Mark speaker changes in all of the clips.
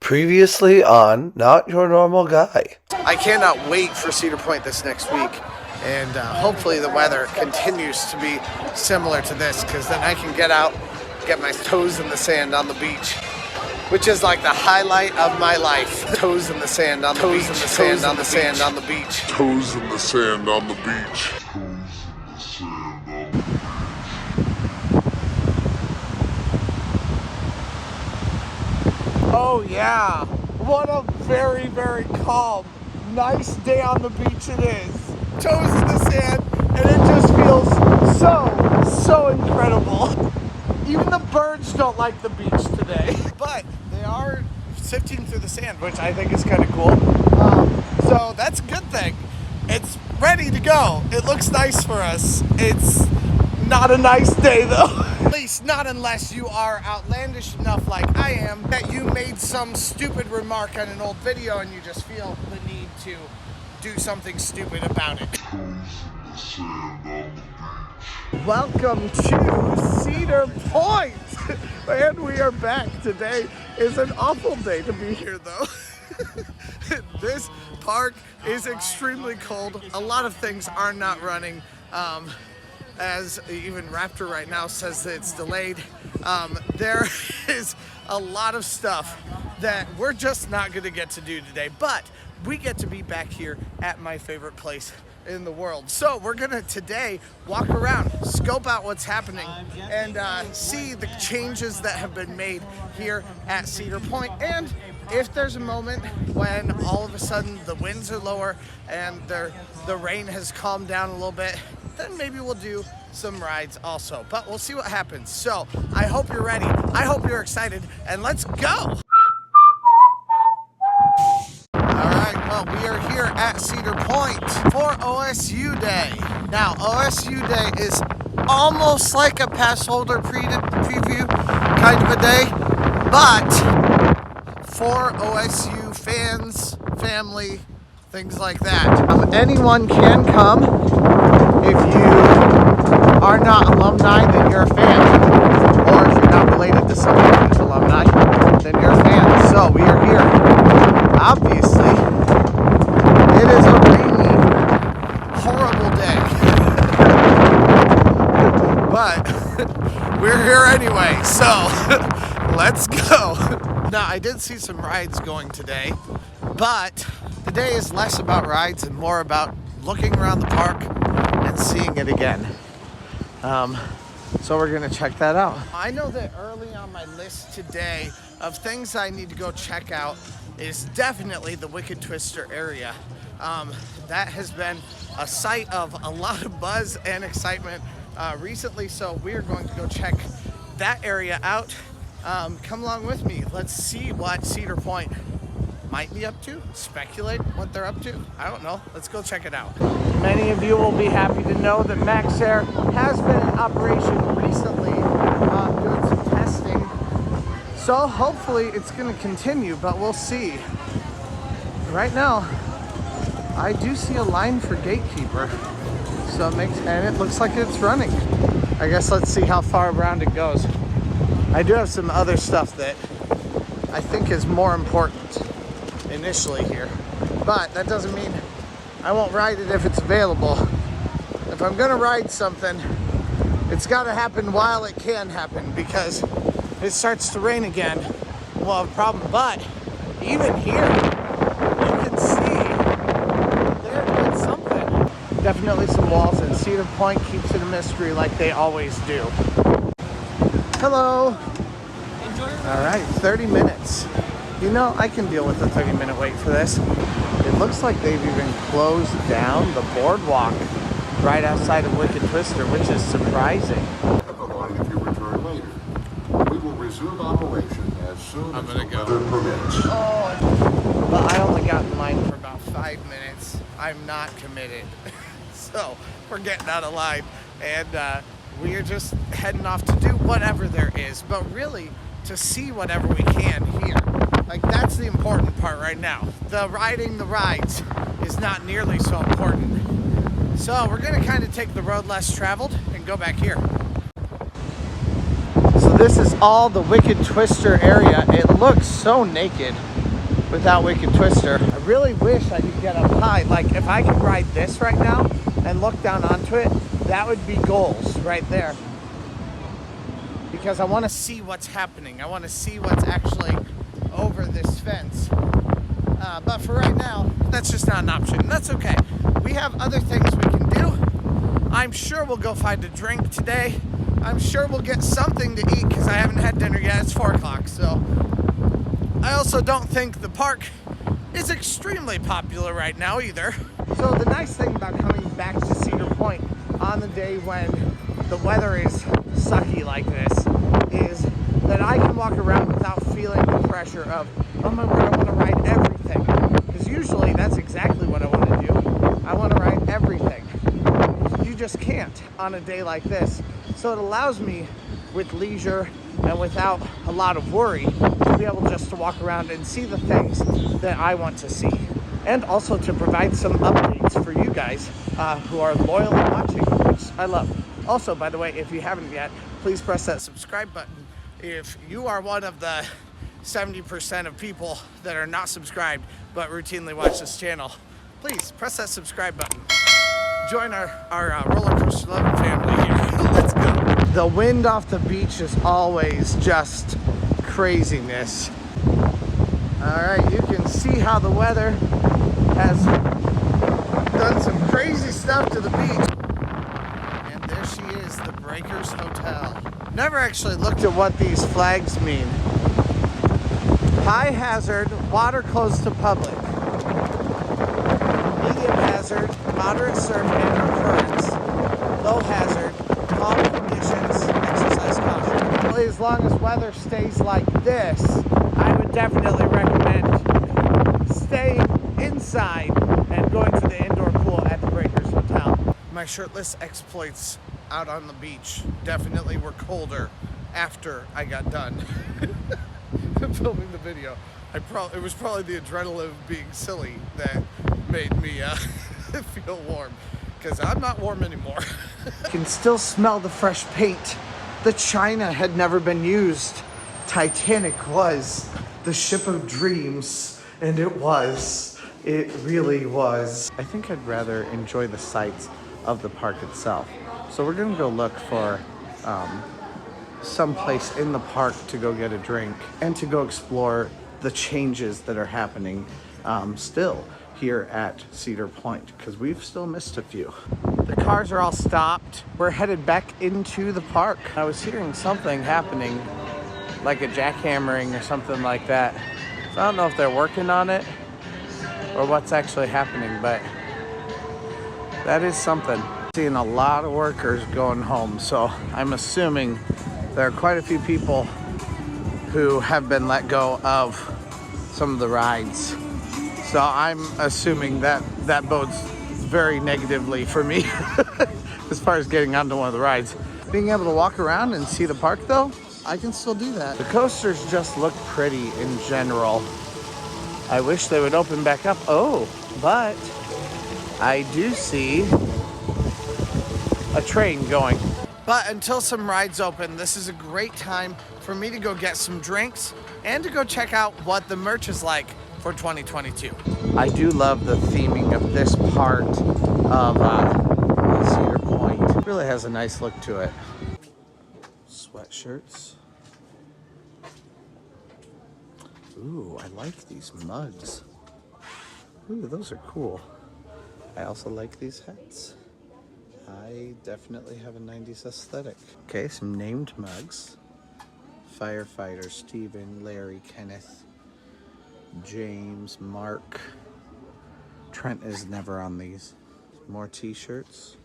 Speaker 1: Previously on Not Your Normal Guy.
Speaker 2: I cannot wait for Cedar Point this next week, and hopefully the weather continues to be similar to this, because then I can get out, get my toes in the sand on the beach, which is like the highlight of my life. Toes in the sand on the beach. Toes in the sand on the beach.
Speaker 3: Toes in the sand on the beach.
Speaker 2: Oh yeah, what a very, very calm, nice day on the beach it is. Toes in the sand, and it just feels so incredible. Even the birds don't like the beach today. But they are sifting through the sand, which I think is kind of cool. So that's a good thing. It's ready to go. It looks nice for us. It's not a nice day though. At least not unless you are outlandish enough like I am that you made some stupid remark on an old video and you just feel the need to do something stupid about it. Welcome to Cedar Point! And we are back. Today is an awful day to be here though. This park is extremely cold. A lot of things are not running. As even Raptor right now says that it's delayed. There is a lot of stuff that we're just not going to get to do today, but we get to be back here at my favorite place in the world. So we're gonna today walk around, scope out what's happening, and see the changes that have been made here at Cedar Point. And if there's a moment when all of a sudden the winds are lower and the rain has calmed down a little bit, then maybe we'll do some rides also. But we'll see what happens. So I hope you're ready. I hope you're excited, and let's go. Well, we are here at Cedar Point for OSU Day. Now, OSU Day is almost like a pass holder preview kind of a day, but for OSU fans, family, things like that. Anyone can come. If you are not alumni, then you're a fan. Or if you're not related to someone who's alumni, then you're a fan. So we are here. Obviously, it is a rainy, horrible day. But we're here anyway, so let's go. Now, I did see some rides going today, but the day is less about rides and more about looking around the park and seeing it again. So we're gonna check that out. I know that early on my list today of things I need to go check out is definitely the Wicked Twister area. That has been a site of a lot of buzz and excitement recently, so we are going to go check that area out. Come along with me. Let's see what Cedar Point might be up to, speculate what they're up to. I don't know. Let's go check it out. Many of you will be happy to know that Max Air has been in operation recently, doing some testing. So hopefully it's going to continue, but we'll see. Right now, I do see a line for gatekeeper, so and it looks like it's running. I guess let's see how far around it goes. I do have some other stuff that I think is more important initially here, but that doesn't mean I won't ride it if it's available. If I'm gonna ride something, it's got to happen while it can happen, because if it starts to rain again, we'll have a problem. But even here, you can see they're doing something. Definitely some walls, and Cedar Point keeps it a mystery like they always do. Hello. All right, 30 minutes. You know, I can deal with a 30-minute wait for this. It looks like they've even closed down the boardwalk right outside of Wicked Twister, which is surprising.
Speaker 3: If you return later, we will resume operation as soon as the weather permits.
Speaker 2: Oh, but I only got in line for about 5 minutes. I'm not committed. So we're getting out of line, and we are just heading off to do whatever there is, but really to see whatever we can here. Like, that's the important part right now. The riding the rides is not nearly so important. So we're gonna kind of take the road less traveled and go back here. So this is all the Wicked Twister area. It looks so naked without Wicked Twister. I really wish I could get up high. Like if I could ride this right now and look down onto it, that would be goals right there. Because I want to see what's happening. I want to see what's actually over this fence. But for right now, that's just not an option. That's okay. We have other things we can do. I'm sure we'll go find a drink today. I'm sure we'll get something to eat because I haven't had dinner yet. It's 4 o'clock, so. I also don't think the park is extremely popular right now either. So the nice thing about coming back to Cedar Point on the day when the weather is sucky like this is that I can walk around without feeling the pressure of, oh my word, I want to ride everything. Because usually that's exactly what I want to do. I want to ride everything. You just can't on a day like this. So it allows me with leisure and without a lot of worry to be able just to walk around and see the things that I want to see. And also to provide some updates for you guys who are loyally watching, which I love. Also, by the way, if you haven't yet, please press that subscribe button. If you are one of the 70% of people that are not subscribed but routinely watch this channel, please press that subscribe button. Join our roller coaster loving family here. Let's go. The wind off the beach is always just craziness. All right, you can see how the weather has done some crazy stuff to the beach. And there she is, the Breakers Hotel. Never actually looked at what these flags mean. High hazard, water closed to public. Medium hazard, moderate surf and currents. Low hazard, calm conditions, exercise caution. As long as weather stays like this, I would definitely recommend staying inside and going to the indoor pool at the Breakers Hotel. My shirtless exploits out on the beach definitely were colder after I got done filming the video. It was probably the adrenaline of being silly that made me feel warm, because I'm not warm anymore. I can still smell the fresh paint. The china had never been used. Titanic was the ship of dreams, and it was. It really was. I think I'd rather enjoy the sights of the park itself. So we're gonna go look for some place in the park to go get a drink and to go explore the changes that are happening still here at Cedar Point, because we've still missed a few. The cars are all stopped. We're headed back into the park. I was hearing something happening, like a jackhammering or something like that. So I don't know if they're working on it or what's actually happening, but that is something. Seeing a lot of workers going home, so I'm assuming there are quite a few people who have been let go of some of the rides. So I'm assuming that that bodes very negatively for me as far as getting onto one of the rides. Being able to walk around and see the park though, I can still do that. The coasters just look pretty in general. I wish they would open back up. Oh, but I do see a train going. But until some rides open, this is a great time for me to go get some drinks and to go check out what the merch is like for 2022. I do love the theming of this part of Cedar Point. It really has a nice look to it. Sweatshirts. Ooh, I like these mugs. Ooh, those are cool. I also like these hats. I definitely have a 90s aesthetic. Okay, some named mugs. Firefighter, Stephen, Larry, Kenneth, James, Mark. Trent is never on these. More t-shirts.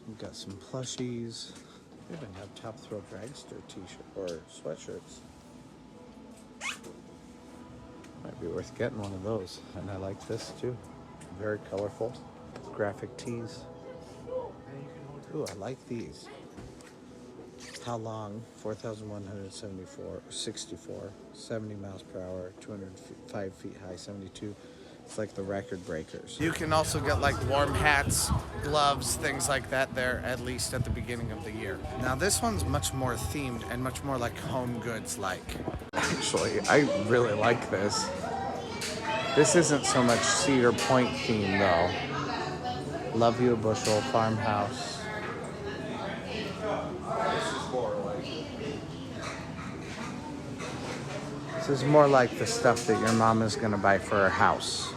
Speaker 2: We've got some plushies. We even have top Thrill Dragster t-shirt or sweatshirts. Might be worth getting one of those. And I like this too. Very colorful. Graphic tees. Ooh, I like these. How long? 4,174, 64, 70 miles per hour, 205 feet high, 72,
Speaker 4: It's like the record breakers.
Speaker 2: You can also get like warm hats, gloves, things like that there, at least at the beginning of the year. Now this one's much more themed and much more like home goods like.
Speaker 4: Actually, I really like this. This isn't so much Cedar Point theme though. Love You a Bushel, farmhouse. This is more like the stuff that your mom is gonna buy for her house.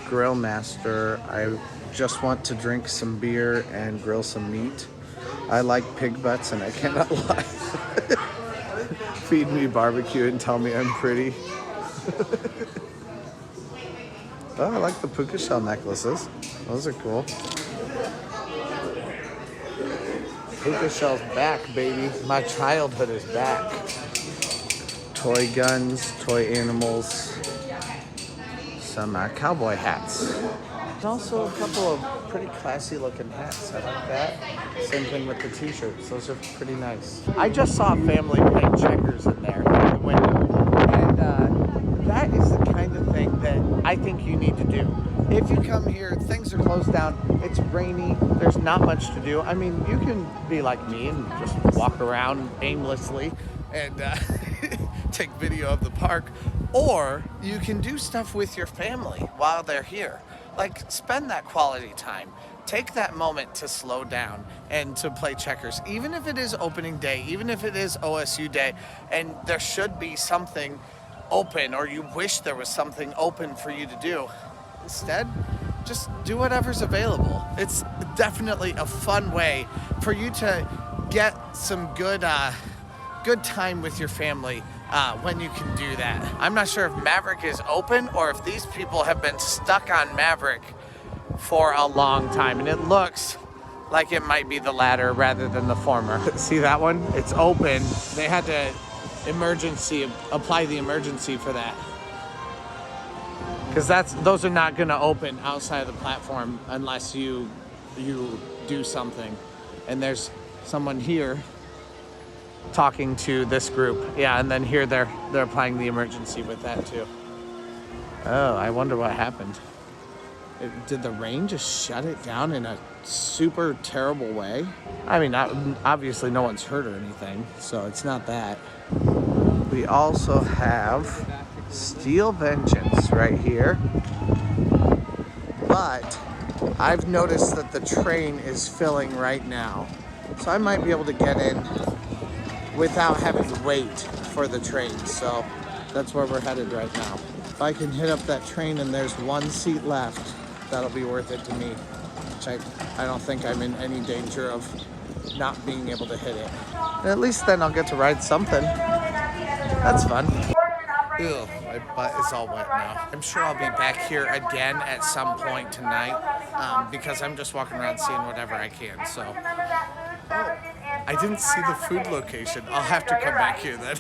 Speaker 4: Grill master. I just want to drink some beer and grill some meat. I like pig butts and I cannot lie. Feed me barbecue and tell me I'm pretty. Oh, I like the puka shell necklaces. Those are cool. Puka shell's back, baby. My childhood is back. Toy guns, toy animals, some cowboy hats. There's also a couple of pretty classy looking hats. I like that. Same thing with the t-shirts. Those are pretty nice. I just saw a family playing checkers in there in the window. And that is the kind of thing that I think you need to do. If you come here, things are closed down, it's rainy, there's not much to do. I mean, you can be like me and just walk around aimlessly and take video of the park, or you can do stuff with your family while they're here. Like, spend that quality time. Take that moment to slow down and to play checkers, even if it is opening day, even if it is OSU day, and there should be something open, or you wish there was something open for you to do. Instead, just do whatever's available. It's definitely a fun way for you to get some good time with your family when you can do that. I'm not sure if Maverick is open or if these people have been stuck on Maverick for a long time, and it looks like it might be the latter rather than the former. See that one? It's open. They had to apply the emergency for that, because those are not going to open outside of the platform unless you do something. And there's someone here talking to this group. Yeah, and then here they're applying the emergency with that too. Oh, I wonder what happened. Did the rain just shut it down in a super terrible way? I mean, obviously no one's hurt or anything, so it's not that. We also have Steel Veangeance right here, but I've noticed that the train is filling right now, so I might be able to get in without having to wait for the train. So that's where we're headed right now. If I can hit up that train and there's one seat left, that'll be worth it to me, which I don't think I'm in any danger of not being able to hit it. And at least then I'll get to ride something. That's fun. Ew, my butt is all wet now. I'm sure I'll be back here again at some point tonight, because I'm just walking around seeing whatever I can. So, I didn't see the food location. I'll have to come back here then.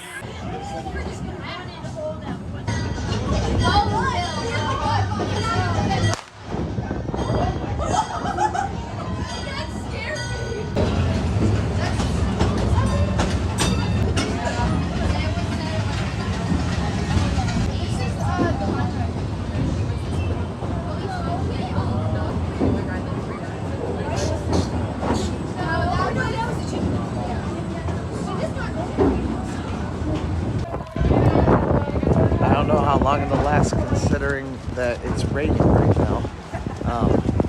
Speaker 4: How long it'll last, considering that it's raining right now.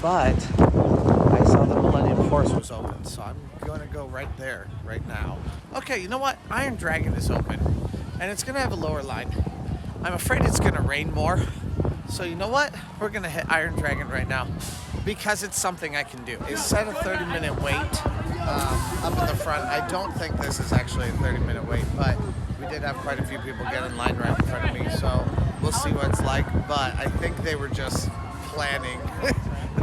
Speaker 4: But I saw the Millennium Force was open, so I'm gonna go right there right now. Okay, you know what? Iron Dragon is open, and it's gonna have a lower line. I'm afraid it's gonna rain more, so you know what? We're gonna hit Iron Dragon right now because it's something I can do. It said a 30-minute wait up in the front. I don't think this is actually a 30-minute wait, but we did have quite a few people get in line right in front of me, so we'll see what it's like. But I think they were just planning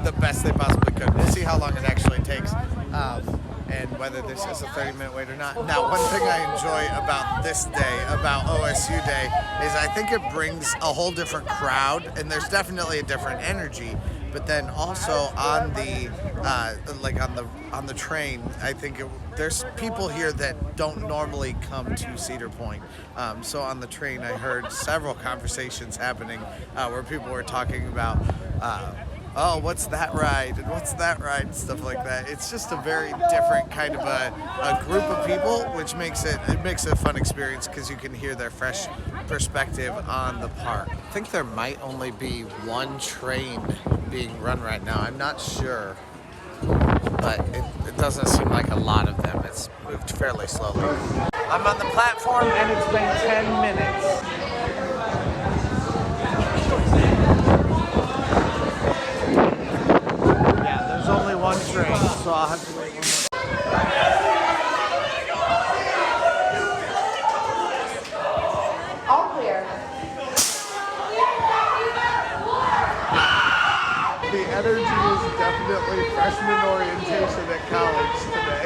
Speaker 4: the best they possibly could. We'll see how long it actually takes, and whether this is a 30-minute wait or not. Now, one thing I enjoy about this day, about OSU Day, is I think it brings a whole different crowd, and there's definitely a different energy
Speaker 2: But then also on the on the train, I think there's people here that don't normally come to Cedar Point. So on the train, I heard several conversations happening where people were talking about, oh, what's that ride? And what's that ride? And stuff like that. It's just a very different kind of a group of people, which makes it a fun experience because you can hear their fresh perspective on the park. I think there might only be one train being run right now. I'm not sure, but it doesn't seem like a lot of them. It's moved fairly slowly. I'm on the platform and it's been 10 minutes. Yeah, there's only one train, so I'll have to wait one more.
Speaker 5: All clear.
Speaker 2: The energy is definitely freshman orientation at college today.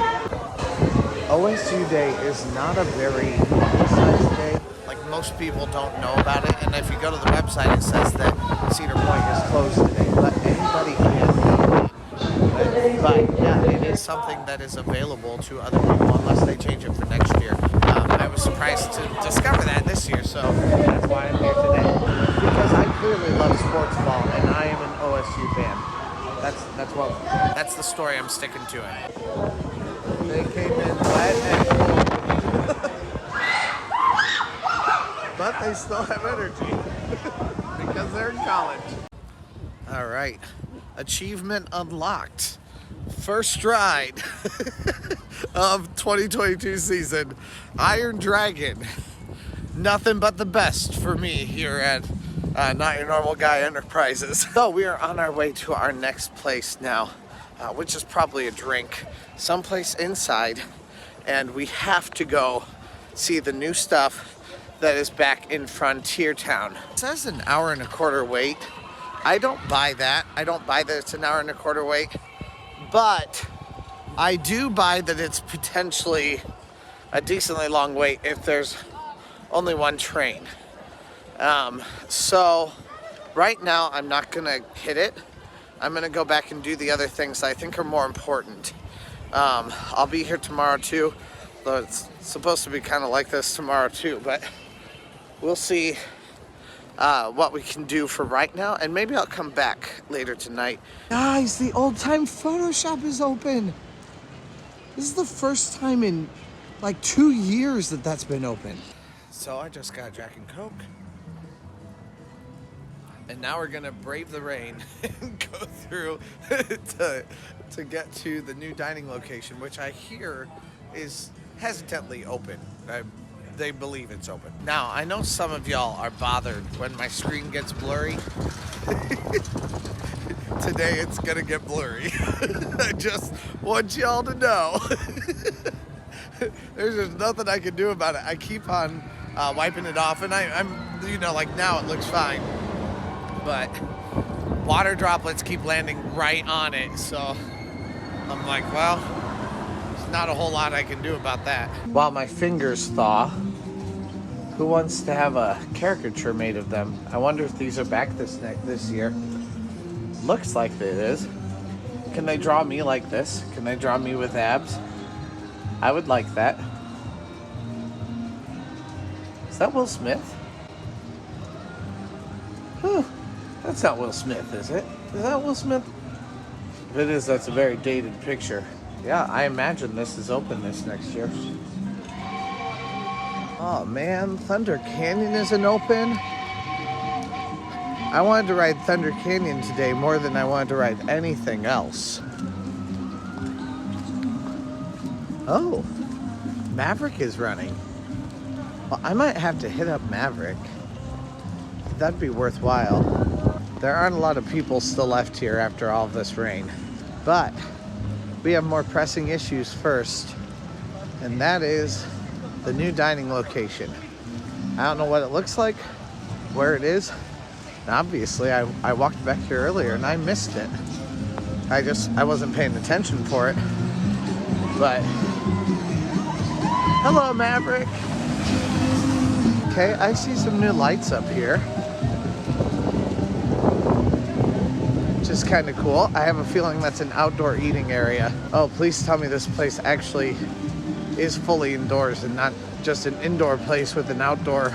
Speaker 4: OSU Day is not a very publicized day.
Speaker 2: Like, most people don't know about it, and if you go to the website, it says that Cedar Point is closed today.
Speaker 4: But anybody can.
Speaker 2: But yeah, it is something that is available to other people unless they change it for next year. I was surprised to discover that this year, so that's why I'm here today.
Speaker 4: Because I clearly love sports ball and I am an OSU fan.
Speaker 2: That's the story. I'm sticking to it.
Speaker 4: They came in wet and cold. But they still have energy because they're in college.
Speaker 2: All right, achievement unlocked. First ride of 2022 season, Iron Dragon. Nothing but the best for me here at Not Your Normal Guy Enterprises. So we are on our way to our next place now, which is probably a drink, someplace inside, and we have to go see the new stuff that is back in Frontier Town. It says an hour and a quarter wait. I don't buy that. I don't buy that it's an hour and a quarter wait, but I do buy that it's potentially a decently long wait if there's only one train. So right now I'm not gonna hit it. I'm gonna go back and do the other things I think are more important. I'll be here tomorrow too, though it's supposed to be kind of like this tomorrow too, but we'll see what we can do for right now, and maybe I'll come back later tonight.
Speaker 4: Guys, the old time photo shop is open. This is the first time in like 2 years that that's been open.
Speaker 2: So I just got Jack and Coke. And now we're gonna brave the rain and go through to get to the new dining location, which I hear is hesitantly open. They believe it's open. Now, I know some of y'all are bothered when my screen gets blurry. Today it's gonna get blurry. I just want y'all to know. There's just nothing I can do about it. I keep on wiping it off, and I'm, you know, like now it looks fine. But water droplets keep landing right on it, so I'm like, well, there's not a whole lot I can do about that.
Speaker 4: While my fingers thaw, who wants to have a caricature made of them? I wonder if these are back this year. Looks like it is. Can they draw me like this? Can they draw me with abs? I would like that. Is that Will Smith? Huh. That's not Will Smith, is it? Is that Will Smith? If it is, that's a very dated picture. Yeah, I imagine this is open this next year. Oh man, Thunder Canyon isn't open. I wanted to ride Thunder Canyon today more than I wanted to ride anything else. Oh, Maverick is running. Well, I might have to hit up Maverick. That'd be worthwhile. There aren't a lot of people still left here after all of this rain, but we have more pressing issues first, and that is the new dining location. I don't know what it looks like, where it is. And obviously, I walked back here earlier and I missed it. I wasn't paying attention for it. But hello, Maverick. Okay, I see some new lights up here, which is kind of cool. I have a feeling that's an outdoor eating area. Oh, please tell me this place actually is fully indoors and not just an indoor place with an outdoor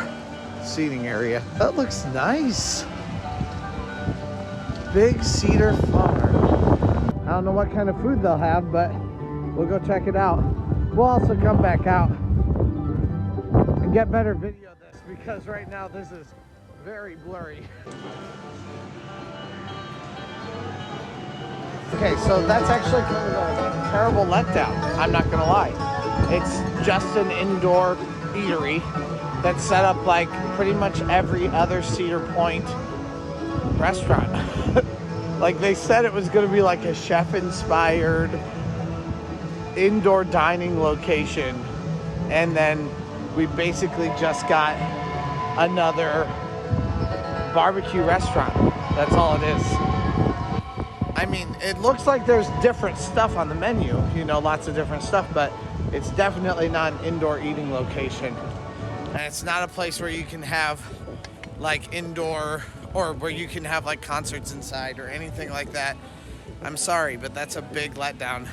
Speaker 4: seating area. That looks nice. Big Cedar Farm. I don't know what kind of food they'll have, but we'll go check it out. We'll also come back out and get better video of this because right now this is very blurry. Okay, so that's actually kind of a terrible letdown. I'm not gonna lie. It's just an indoor eatery that's set up like pretty much every other Cedar Point restaurant. Like they said it was going to be like a chef-inspired indoor dining location, and then we basically just got another barbecue restaurant. That's all it is. I mean, it looks like there's different stuff on the menu, you know, lots of different stuff, but it's definitely not an indoor eating location.
Speaker 2: And it's not a place where you can have like indoor or where you can have like concerts inside or anything like that. I'm sorry, but that's a big letdown.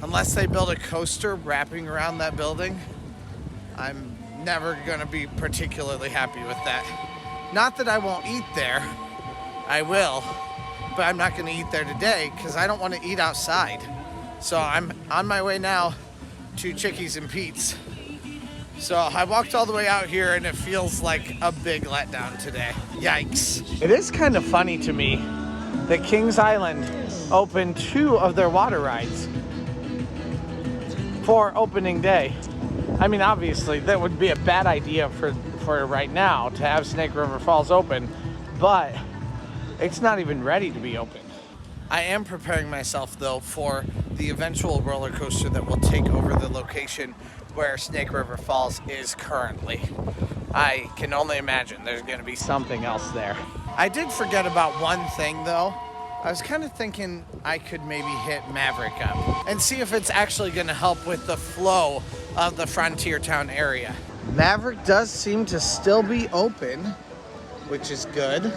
Speaker 2: Unless they build a coaster wrapping around that building, I'm never gonna be particularly happy with that. Not that I won't eat there, I will, but I'm not gonna eat there today because I don't want to eat outside. So I'm on my way now to Chickies and Pete's. So I walked all the way out here and it feels like a big letdown today. Yikes.
Speaker 4: It is kind of funny to me that Kings Island opened 2 of their water rides for opening day. I mean, obviously that would be a bad idea for right now to have Snake River Falls open, but it's not even ready to be open.
Speaker 2: I am preparing myself though for the eventual roller coaster that will take over the location where Snake River Falls is currently. I can only imagine there's going to be something else there. I did forget about one thing though. I was kind of thinking I could maybe hit Maverick up and see if it's actually going to help with the flow of the Frontier Town area.
Speaker 4: Maverick does seem to still be open, which is good.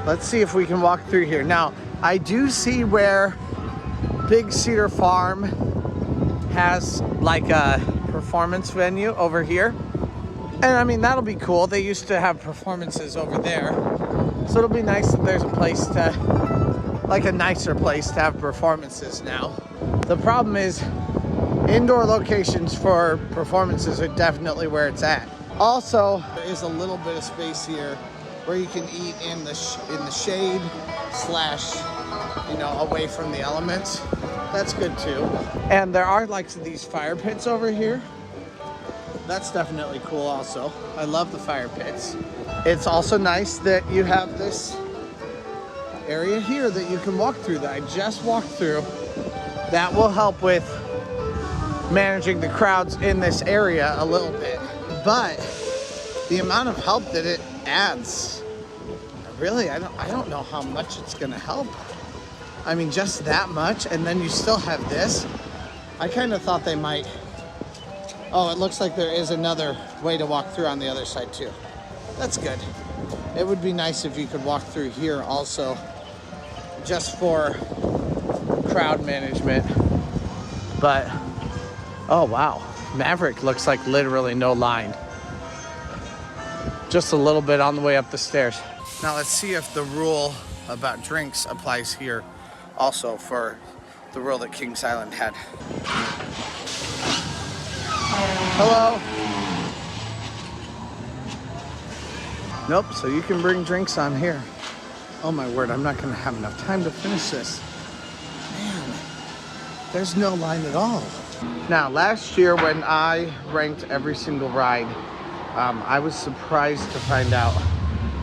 Speaker 4: Let's see if we can walk through here. Now, I do see where Big Cedar Farm has like a performance venue over here. And I mean, that'll be cool. They used to have performances over there. So it'll be nice that there's a place to, like a nicer place to have performances now. The problem is indoor locations for performances are definitely where it's at. Also, there is a little bit of space here where you can eat in the shade slash, you know, away from the elements. That's good too. And there are like these fire pits over here. That's definitely cool also. I love the fire pits. It's also nice that you have this area here that you can walk through that I just walked through. That will help with managing the crowds in this area a little bit. But the amount of help that it adds, really, I don't know how much it's gonna help. I mean, just that much, and then you still have this. I kind of thought they might. Oh, it looks like there is another way to walk through on the other side too. That's good. It would be nice if you could walk through here also, just for crowd management. But, oh wow, Maverick looks like literally no line. Just a little bit on the way up the stairs.
Speaker 2: Now let's see if the rule about drinks applies here also for the rule that Kings Island had.
Speaker 4: Hello. Nope, so you can bring drinks on here. Oh my word, I'm not gonna have enough time to finish this. Man, there's no line at all. Now, last year when I ranked every single ride, I was surprised to find out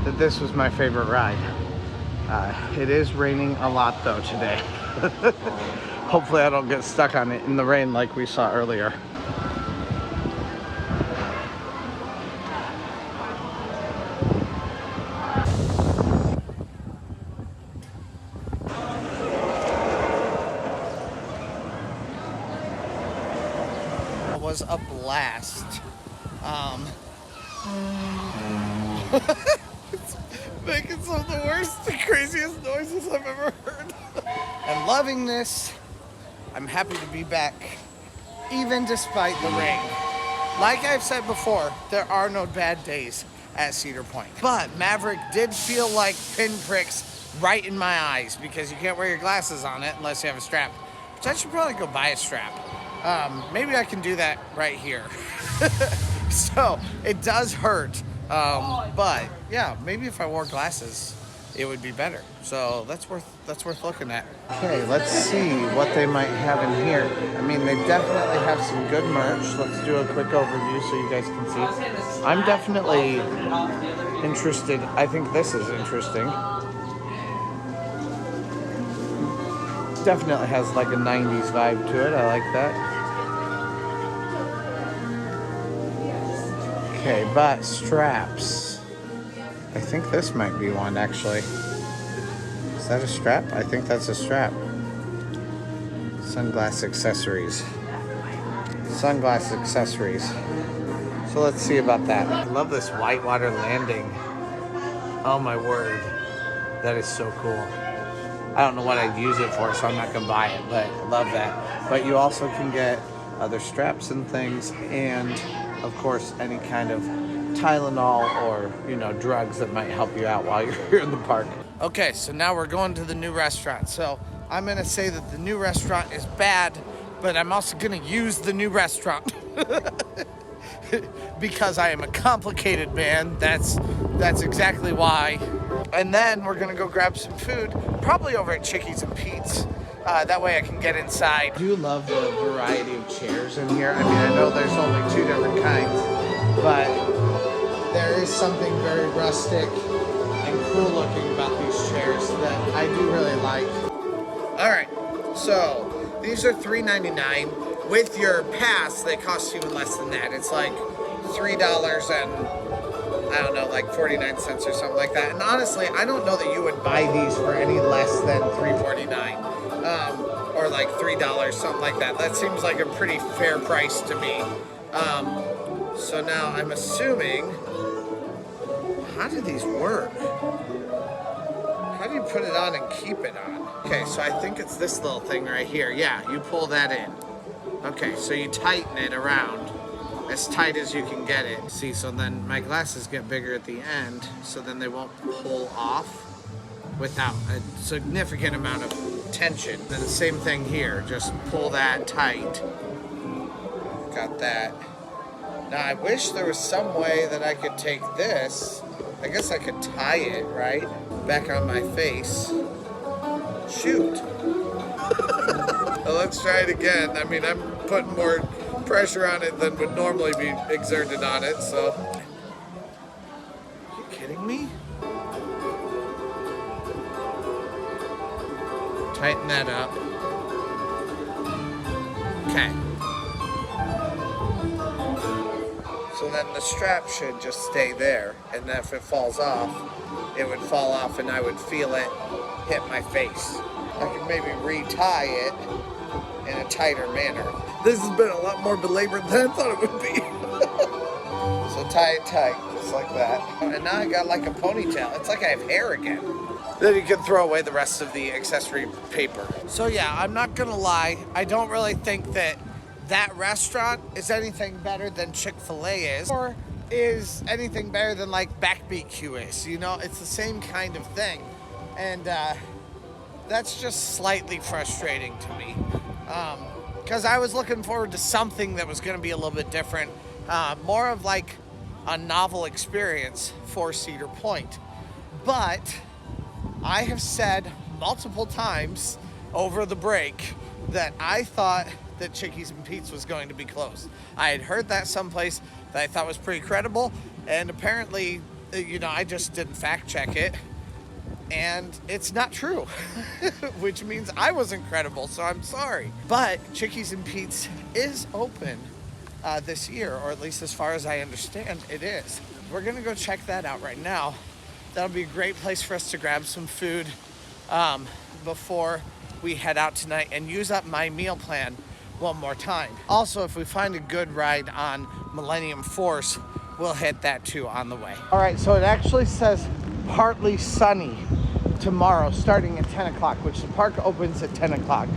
Speaker 4: that this was my favorite ride. It is raining a lot though today. Hopefully I don't get stuck on it in the rain like we saw earlier.
Speaker 2: It was a blast. Making some of the worst, the craziest noises I've ever heard. I'm loving this. I'm happy to be back, even despite the rain. Like I've said before, there are no bad days at Cedar Point. But Maverick did feel like pinpricks right in my eyes because you can't wear your glasses on it unless you have a strap. Which I should probably go buy a strap. Maybe I can do that right here. So it does hurt. But yeah, maybe if I wore glasses, it would be better. So that's worth looking at.
Speaker 4: Okay, let's see what they might have in here. I mean, they definitely have some good merch. Let's do a quick overview so you guys can see. I'm definitely interested. I think this is interesting. Definitely has like a 90s vibe to it. I like that. Okay, but straps. I think this might be one, actually. Is that a strap? I think that's a strap. Sunglass accessories. Sunglass accessories. So let's see about that. I love this whitewater landing. Oh my word. That is so cool. I don't know what I'd use it for, so I'm not gonna buy it, but I love that. But you also can get other straps and things, and of course, any kind of Tylenol or, you know, drugs that might help you out while you're here in the park.
Speaker 2: Okay, so now we're going to the new restaurant. So I'm gonna say that the new restaurant is bad, but I'm also gonna use the new restaurant because I am a complicated man. That's exactly why. And then we're gonna go grab some food, probably over at Chickies and Pete's. That way I can get inside.
Speaker 4: I do love the variety of chairs in here. I mean, I know there's only 2 different kinds, but there is something very rustic and cool looking about these chairs that I do really like.
Speaker 2: All right, so these are $3.99. With your pass, they cost even less than that. It's like $3 and I don't know, like 49 cents or something like that. And honestly, I don't know that you would buy these for any less than $3.49. Or like $3, something like that. That seems like a pretty fair price to me. So now I'm assuming, how do these work? How do you put it on and keep it on? Okay, so I think it's this little thing right here. Yeah, you pull that in. Okay, so you tighten it around as tight as you can get it. See, so then my glasses get bigger at the end, so then they won't pull off without a significant amount of tension. And the same thing here, just pull that tight. Got that. Now I wish there was some way that I could take this, I guess I could tie it, right? Back on my face. Shoot. Well, let's try it again. I mean, I'm putting more pressure on it than would normally be exerted on it, so. Are you kidding me? Tighten that up. Okay. So then the strap should just stay there, and if it falls off, it would fall off and I would feel it hit my face. I could maybe retie it in a tighter manner. This has been a lot more belabored than I thought it would be. So tie it tight, just like that. And now I got like a ponytail. It's like I have hair again. Then you can throw away the rest of the accessory paper. So yeah, I'm not gonna lie. I don't really think that restaurant is anything better than Chick-fil-A is, or is anything better than like Backbeat Q is. You know, it's the same kind of thing. And that's just slightly frustrating to me. Because I was looking forward to something that was gonna be a little bit different. More of like a novel experience for Cedar Point. But I have said multiple times over the break that I thought that Chickies and Pete's was going to be closed. I had heard that someplace that I thought was pretty credible, and apparently, you know, I just didn't fact check it, and it's not true, which means I wasn't credible, so I'm sorry. But Chickies and Pete's is open this year, or at least as far as I understand, it is. We're gonna go check that out right now. That'll be a great place for us to grab some food before we head out tonight and use up my meal plan one more time. Also, if we find a good ride on Millennium Force, we'll hit that too on the way.
Speaker 4: All right, so it actually says
Speaker 2: partly sunny tomorrow, starting at 10 o'clock, which the park opens at 10 o'clock.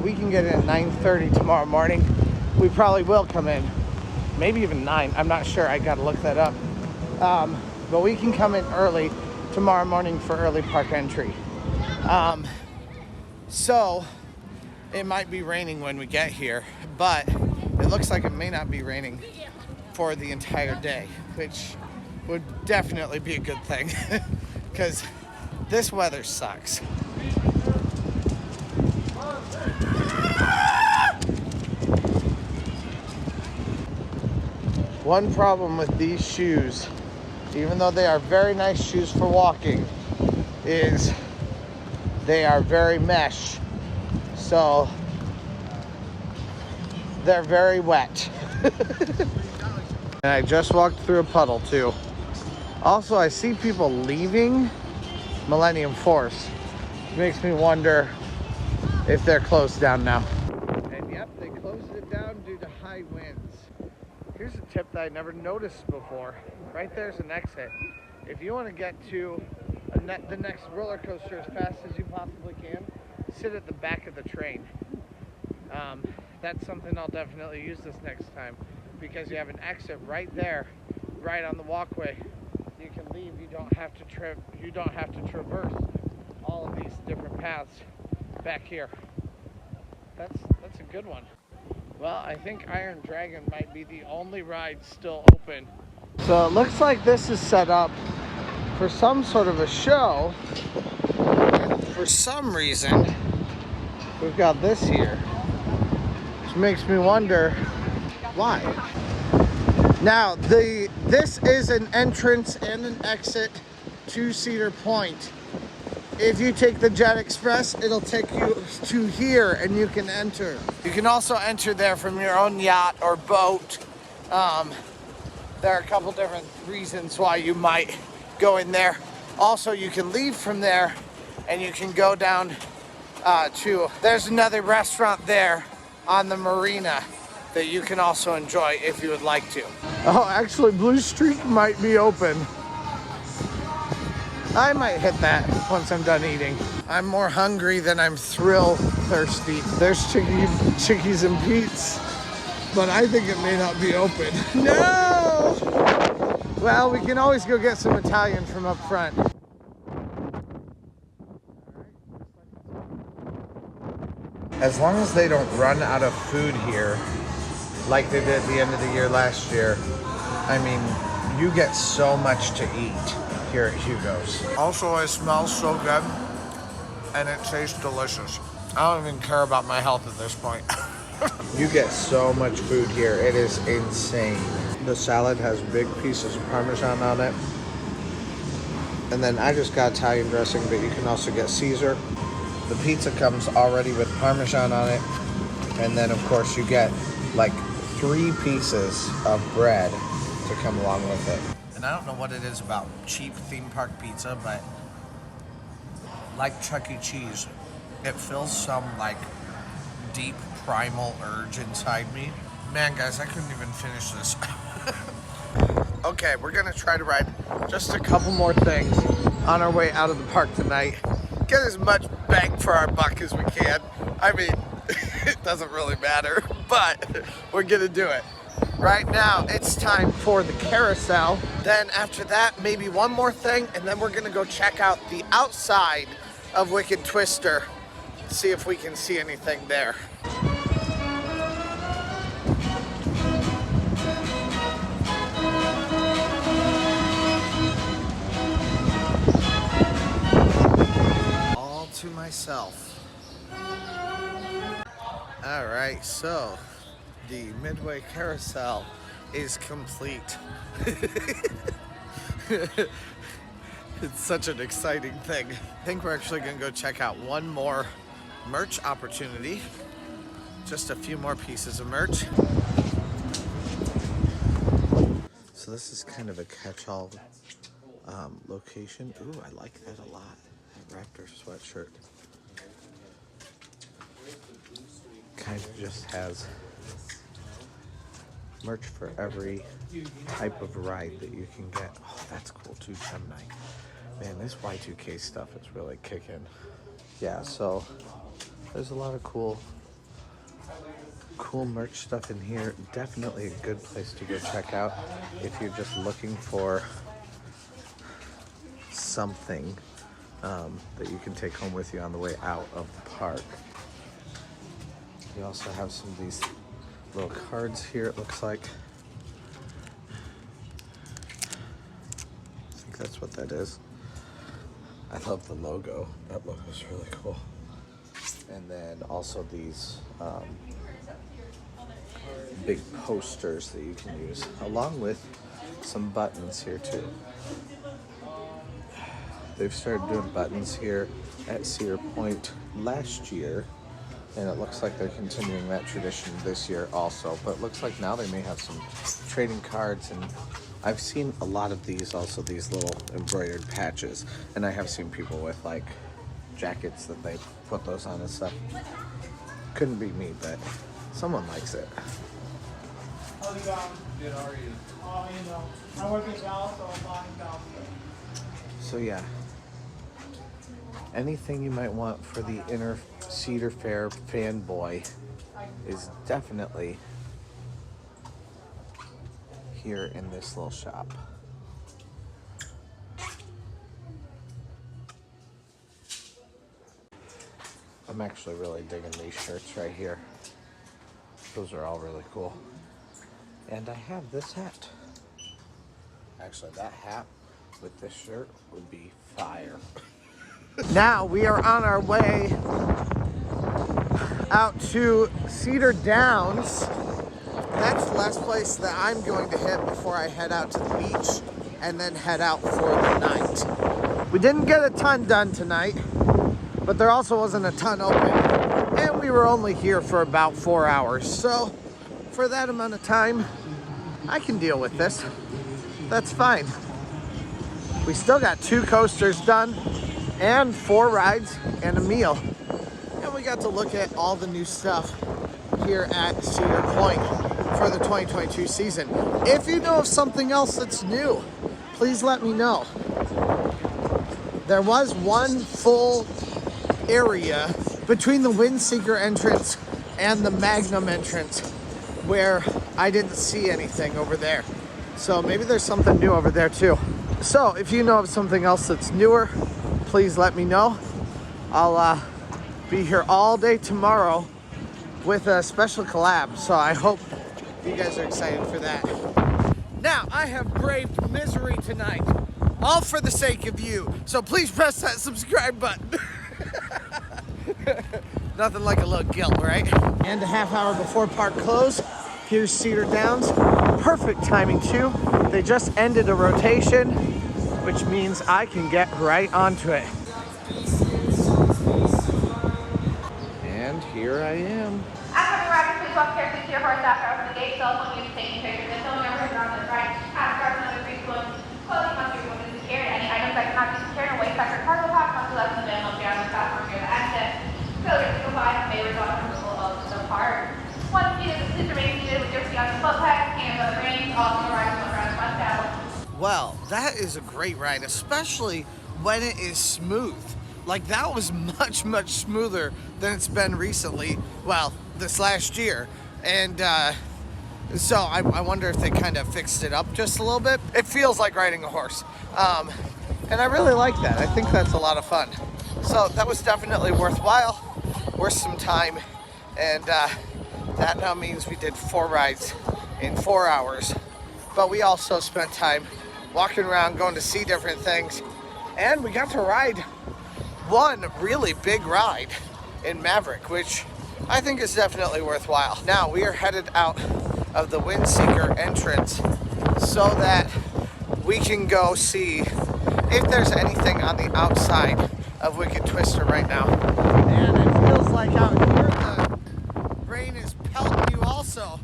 Speaker 2: We can get in at 9:30 tomorrow morning. We probably will come in, maybe even 9. I'm not sure. I got to look that up. But we can come in early tomorrow morning for early park entry. So it might be raining when we get here, but it looks like it may not be raining for the entire day, which would definitely be a good thing because this weather sucks. One problem with these shoes, even though they are very nice shoes for walking, is they are very mesh. So they're very wet. And I just walked through a puddle too. Also, I see people leaving Millennium Force. It makes me wonder if they're closed down now. And yep, they closed it down due to high winds. Here's a tip that I never noticed before. Right there's an exit. If you want to get to the next roller coaster as fast as you possibly can, sit at the back of the train. That's something I'll definitely use this next time, because you have an exit right there, right on the walkway. You can leave. You don't have to traverse all of these different paths back here. That's a good one. Well, I think Iron Dragon might be the only ride still open. So it looks like this is set up for some sort of a show. And for some reason, we've got this here, which makes me wonder why. Now, this is an entrance and an exit to Cedar Point. If you take the Jet Express, it'll take you to here and you can enter. You can also enter there from your own yacht or boat. There are a couple different reasons why you might go in there. Also, you can leave from there and you can go down there's another restaurant there on the marina that you can also enjoy if you would like to. Oh, actually, Blue Streak might be open. I might hit that once I'm done eating. I'm more hungry than I'm thrill thirsty. There's Chickies and Pete's, but I think it may not be open. No! Well, we can always go get some Italian from up front.
Speaker 4: As long as they don't run out of food here, like they did at the end of the year last year, I mean, you get so much to eat here at Hugo's.
Speaker 2: Also, it smells so good and it tastes delicious. I don't even care about my health at this point.
Speaker 4: You get so much food here. It is insane. The salad has big pieces of Parmesan on it. And then I just got Italian dressing, but you can also get Caesar. The pizza comes already with Parmesan on it. And then, of course, you get like 3 pieces of bread to come along with it.
Speaker 2: And I don't know what it is about cheap theme park pizza, but like Chuck E. Cheese, it fills some like deep primal urge inside me. Man, guys, I couldn't even finish this. Okay, we're gonna try to ride just a couple more things on our way out of the park tonight. Get as much bang for our buck as we can. I mean, it doesn't really matter, but we're gonna do it. Right now, it's time for the carousel. Then after that, maybe one more thing, and then we're gonna go check out the outside of Wicked Twister, see if we can see anything there. All to myself. All right, so the Midway Carousel is complete. It's such an exciting thing. I think we're actually gonna go check out one more merch opportunity. Just a few more pieces of merch.
Speaker 4: So this is kind of a catch-all location. Ooh, I like that a lot. That Raptor sweatshirt. Kind of just has merch for every type of ride that you can get. Oh, that's cool too, Gemini. Man, this Y2K stuff is really kicking. Yeah, so there's a lot of cool merch stuff in here. Definitely a good place to go check out if you're just looking for something that you can take home with you on the way out of the park. You also have some of these little cards here, it looks like. I think that's what that is. I love the logo. That logo is really cool. And then also these big posters that you can use, along with some buttons here too. They've started doing buttons here at Cedar Point last year, and it looks like they're continuing that tradition this year also. But it looks like now they may have some trading cards, and I've seen a lot of these, also these little embroidered patches, and I have seen people with like jackets that they put those on and stuff. Couldn't be me, but someone likes it.
Speaker 6: How's it going? Good, how are you? You know, I'm working now, so I'm buying down.
Speaker 4: So yeah, anything you might want for the inner Cedar Fair fanboy is definitely here in this little shop. I'm actually really digging these shirts right here. Those are all really cool. And I have this hat. Actually, that hat with this shirt would be fire.
Speaker 2: Now we are on our way out to Cedar Downs. That's the last place that I'm going to hit before I head out to the beach and then head out for the night. We didn't get a ton done tonight, but there also wasn't a ton open, and we were only here for about 4 hours. So for that amount of time, I can deal with this. That's fine. We still got 2 coasters done and 4 rides and a meal. And we got to look at all the new stuff here at Cedar Point for the 2022 season. If you know of something else that's new, please let me know. There was one full area between the Windseeker entrance and the Magnum entrance where I didn't see anything over there. So maybe there's something new over there too. So if you know of something else that's newer, please let me know. I'll be here all day tomorrow with a special collab. So I hope you guys are excited for that. Now, I have braved misery tonight, all for the sake of you. So please press that subscribe button. Nothing like a little guilt, right? And a half hour before park close, here's Cedar Downs. Perfect timing too. They just ended a rotation, which means I can get right onto it. And here I am.
Speaker 5: After the ride, please walk carefully to your horse after open the gate. Cell phone use taking pictures and filming your horse around the ride. After another free float, clothing must be removed and secured. Any items that cannot be secured in a waste pack or cargo pack must be left in the van located on the platform near the exit. Failure to comply may result in removal of the part. Once seated, please remain seated with your feet on the foot pad, hands on the reins, all the rides will around the front saddle.
Speaker 2: Well, that is a great ride, especially when it is smooth. Like, that was much, much smoother than it's been recently. Well, this last year. And so I wonder if they kind of fixed it up just a little bit. It feels like riding a horse. And I really like that. I think that's a lot of fun. So that was definitely worthwhile, worth some time. And that now means we did 4 rides in 4 hours. But we also spent time walking around, going to see different things. And we got to ride one really big ride in Maverick, which I think is definitely worthwhile. Now we are headed out of the Windseeker entrance so that we can go see if there's anything on the outside of Wicked Twister right now. And it feels like out here the rain is pelting you also.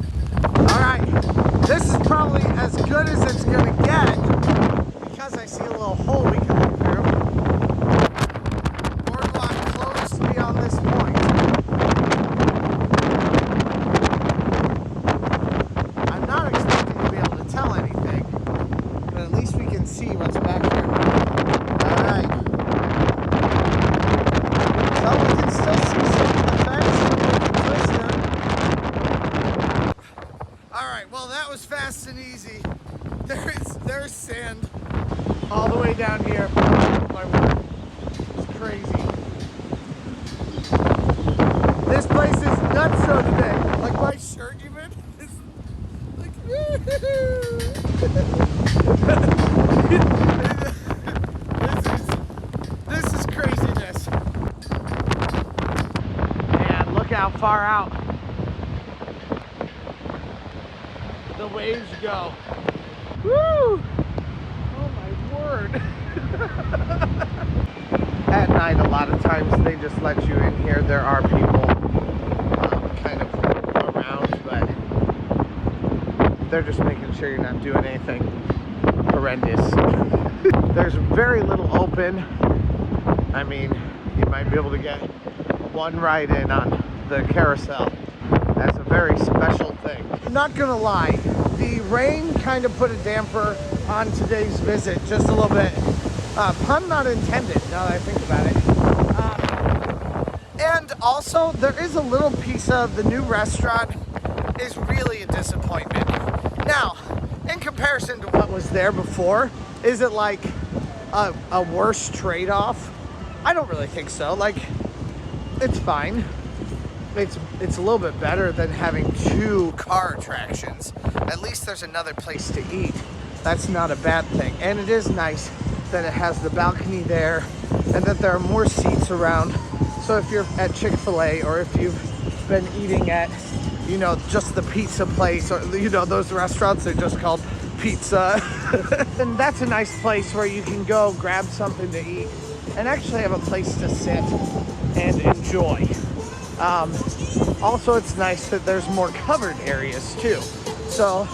Speaker 2: All right, this is probably as good as it's gonna get because I see a little hole we can look through. Boardwalk closed beyond this point. I'm not expecting to be able to tell anything, but at least we can see what's back here. All right. fast and easy. There's sand.
Speaker 4: All the way down here. Oh my word. It's crazy. This place is nuts so today.
Speaker 2: Like my shirt even is like this is craziness.
Speaker 4: Man, look how far out the waves go. Woo! Oh my word. At night, a lot of times they just let you in here. There are people kind of around, but they're just making sure you're not doing anything horrendous. There's very little open. I mean, you might be able to get one ride in on the carousel. That's a very special thing. Not gonna lie, the rain kind of put a damper on today's visit, just a little bit. Pun not intended, now that I think about it. And also, there is a little piece of the new restaurant is really a disappointment. Now, in comparison to what was there before, is it like a worse trade-off? I don't really think so. Like, it's fine. It's a little bit better than having 2 car attractions. At least there's another place to eat. That's not a bad thing. And it is nice that it has the balcony there and that there are more seats around. So if you're at Chick-fil-A or if you've been eating at, you know, just the pizza place or, you know, those restaurants are just called pizza. And that's a nice place where you can go grab something to eat and actually have a place to sit and enjoy. Also, it's nice that there's more covered areas too. So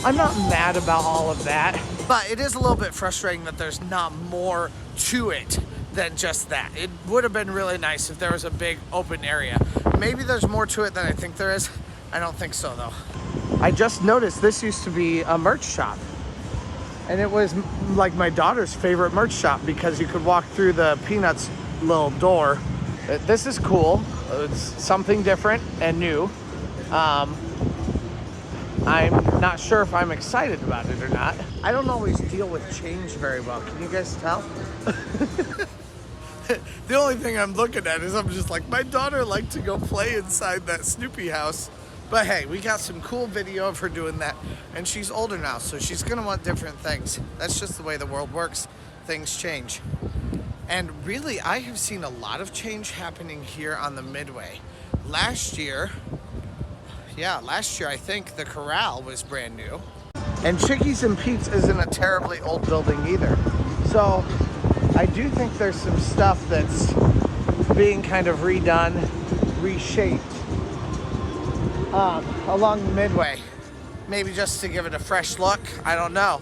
Speaker 4: I'm not mad about all of that.
Speaker 2: But it is a little bit frustrating that there's not more to it than just that. It would have been really nice if there was a big open area. Maybe there's more to it than I think there is. I don't think so though.
Speaker 4: I just noticed this used to be a merch shop. And it was like my daughter's favorite merch shop because you could walk through the Peanuts little door. This is cool. It's something different and new. I'm not sure if I'm excited about it or not. I don't always deal with change very well. Can you guys tell?
Speaker 2: The only thing I'm looking at is I'm just like, my daughter liked to go play inside that Snoopy house. But hey, we got some cool video of her doing that. And she's older now, so she's gonna want different things. That's just the way the world works. Things change. And really, I have seen a lot of change happening here on the Midway. Last year, I think the Corral was brand new.
Speaker 4: And Chickies and Pete's isn't a terribly old building either. So I do think there's some stuff that's being kind of redone, reshaped along the Midway.
Speaker 2: Maybe just to give it a fresh look, I don't know.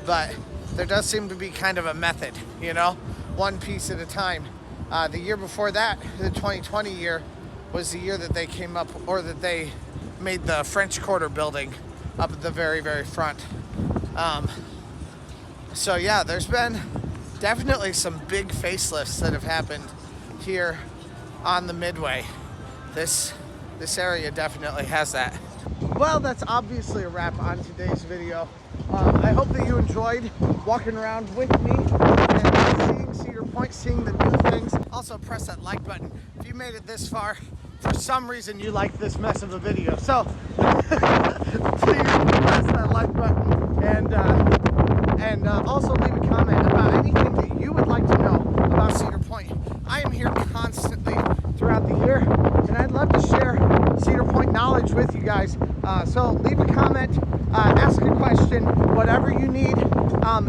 Speaker 2: But there does seem to be kind of a method, you know? One piece at a time. The year before that, the 2020 year, was the year that they came up, or that they made the French Quarter building up at the very, very front. So yeah, there's been definitely some big facelifts that have happened here on the Midway. This area definitely has that.
Speaker 4: Well, that's obviously a wrap on today's video. I hope that you enjoyed walking around with me and seeing Cedar Point, seeing the new things.
Speaker 2: Also, press that like button if you made it this far. For some reason,
Speaker 4: You like this mess of a video, so please press that like button and also leave a comment about anything that you would like to know about
Speaker 2: Cedar Point. I am here constantly
Speaker 4: throughout the year, and I'd love to share Cedar Point knowledge with you guys. So leave a comment, ask a question, whatever you need.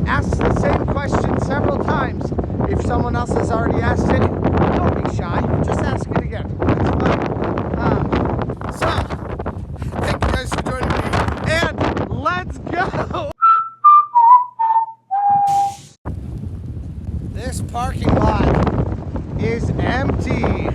Speaker 4: Ask the same question several times. If someone else has already asked it, don't be shy. Just ask it again. It's fun.
Speaker 2: So, thank you guys for joining me.
Speaker 4: And let's go!
Speaker 2: This parking lot
Speaker 4: Is empty.